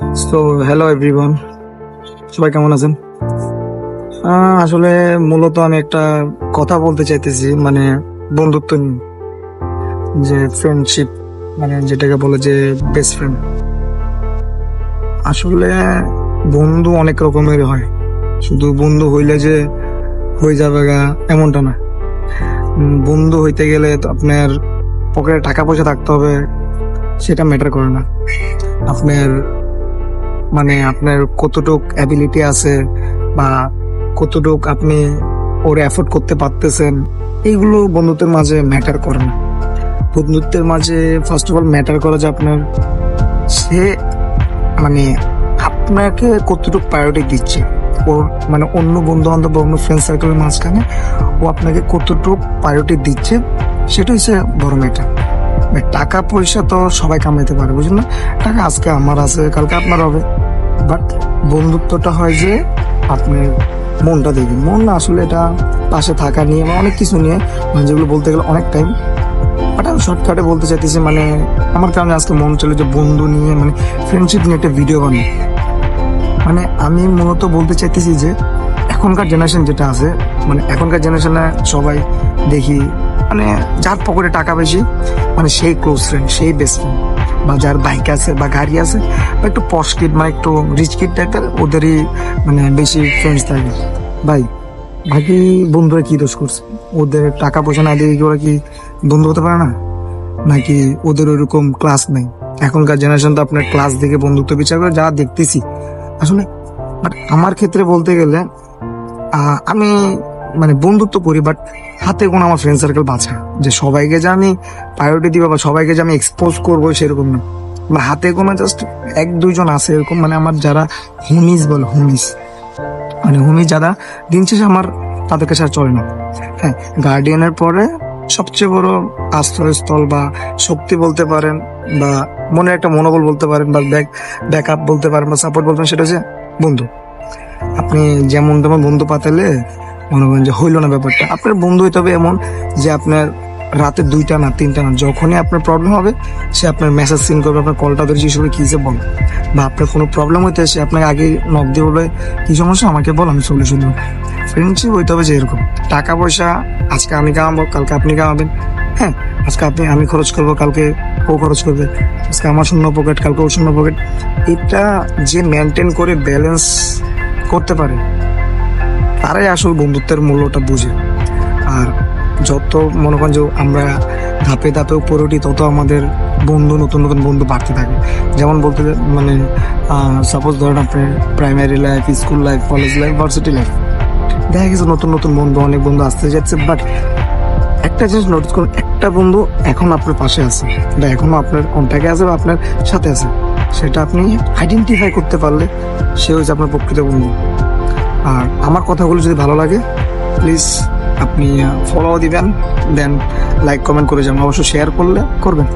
So hello everyone, সবাই কেমন আছেন? আসলে মূলত আমি একটা কথা বলতে চাইতেছি, মানে বন্ধুত্ব নিয়ে, যে ফ্রেন্ডশিপ, মানে যেটাকে বলে যে বেস্ট ফ্রেন্ড। আসলে বন্ধু অনেক রকমের হয়, শুধু বন্ধু হইলে যে হয়ে যাবে গা এমনটা না। বন্ধু হইতে গেলে তো আপনার পকেটে টাকা পয়সা থাকতে হবে, সেটা ম্যাটার করে না। আপনার মানে আপনার কতটুক অ্যাবিলিটি আছে বা কতটুক আপনি ওর এফোর্ড করতে পারতেছেন, এইগুলো বন্ধুত্বের মাঝে ম্যাটার করে না। বন্ধুত্বের মাঝে ফার্স্ট অফ অল ম্যাটার করে যে আপনার সে মানে আপনাকে কতটুকু প্রায়োরিটি দিচ্ছে, ওর মানে অন্য বন্ধু বান্ধব অন্য ফ্রেন্ড সার্কেলের মাঝখানে ও আপনাকে কতটুকু প্রায়োরিটি দিচ্ছে, সেটা হচ্ছে বড় ম্যাটার। টাকা পয়সা তো সবাই কামাইতে পারে, বুঝলেন না? টাকা আজকে আমার আছে, কালকে আপনার হবে, বাট বন্ধুত্বটা হয় যে আপনার মনটা দেখবেন। মন না, আসলে এটা পাশে থাকা নিয়ে বা অনেক কিছু নিয়ে, মানে যেগুলো বলতে গেলে অনেক টাইম, বাট আমি শর্টকাটে বলতে চাইতেছি। মানে আমার কারণে আজকে মন চলে যে বন্ধু নিয়ে, মানে ফ্রেন্ডশিপ নিয়ে একটা ভিডিও বানাই। মানে আমি মূলত বলতে চাইতেছি যে এখনকার জেনারেশন যেটা আছে, মানে এখনকার জেনারেশনে সবাই দেখি মানে যার পকেটে টাকা বেশি, মানে সেই ক্লোজ ফ্রেন্ড, সেই বেস্ট ফ্রেন্ড, বা যার বাইক আছে বা গাড়ি আছে বা একটু পশ কিড, মানে একটু রিচ কিড টাইপের, ওদেরই মানে বেশি ফ্রেন্ডস থাকে। ভাই, বাকি বন্ধুরা কি দোষ করছে? ওদের টাকা পয়সা না দিয়ে কি ওরা কি বন্ধু হতে পারে না? নাকি ওদের ওইরকম ক্লাস নেই? এখনকার জেনারেশন তো আপনার ক্লাস দেখে বন্ধুত্ব বিচার করে, যা দেখতেছি আসলে। বাট আমার ক্ষেত্রে বলতে গেলে আমি মানে বন্ধুত্ব করি, বাট হাতে কোনো আমার ফ্রেন্ড সার্কেল বাছা যে সবাইকে যে আমি প্রায়োরিটি দিব বা সবাইকে যে আমি এক্সপোজ করবো সেরকম না। বা হাতে কোনো জাস্ট এক দুইজন আছে এরকম, মানে আমার যারা হোমিস বলে, হোমিস মানে হোমি যারা, দিন শেষে আমার তাদের কাছে আর চলে না। হ্যাঁ, গার্ডিয়ানের পরে সবচেয়ে বড় আশ্রয়স্থল বা শক্তি বলতে পারেন, বা মনের একটা মনোবল বলতে পারেন, বা ব্যাক আপ বলতে পারেন, বা সাপোর্ট বলতে পারেন, সেটা হচ্ছে বন্ধু। আপনি যেমন তেমন বন্ধু পাতালে মনে করেন যে হইলো না ব্যাপারটা। আপনার বন্ধু হইতে হবে এমন যে আপনার রাতে 2টা না 3টা না, যখনই আপনার প্রবলেম হবে সে আপনার মেসেজ সিন করবে, আপনার কলটা ধরে জিজ্ঞেস করবে কি যে বল, বা আপনার কোনো প্রবলেম হইতে সে আপনাকে আগে নক দিয়ে বলবে কি সমস্যা আমাকে বল, আমি সলিউশন দেবো। ফ্রেন্ডশিপ হইতে হবে যে এরকম। টাকা পয়সা আজকে আমি কামাবো, কালকে আপনি কামাবেন। হ্যাঁ, আজকে আমি খরচ করবো, কালকে ও খরচ করবে। আজকে আমার শূন্য পকেট, কালকে ওর শূন্য পকেট। এটা যে মেনটেন করে ব্যালেন্স করতে পারে, তারাই আসল বন্ধুত্বের মূল্যটা বুঝে। আর যত মনে করেন যে আমরা ধাপে ধাপে উপরে উঠি, তত আমাদের বন্ধু, নতুন নতুন বন্ধু বাড়তে থাকে। যেমন বলতে মানে সাপোজ ধরেন আপনার primary life, school life, college life, varsity life, দেখা গেছে নতুন নতুন বন্ধু, অনেক বন্ধু আসতে যাচ্ছে। বাট একটা জিনিস নোটিস করুন, একটা বন্ধু এখন আপনার পাশে আছে বা এখনো আপনার কন্ট্যাক্টে আছে বা আপনার সাথে আছে, সেটা আপনি আইডেন্টিফাই করতে পারলে সে হচ্ছে আপনার প্রকৃত বন্ধু। আর আমার কথাগুলো যদি ভালো লাগে, প্লিজ আপনি ফলো দিবেন, দেন লাইক কমেন্ট করে যাবেন, অবশ্য শেয়ার করলে করবেন।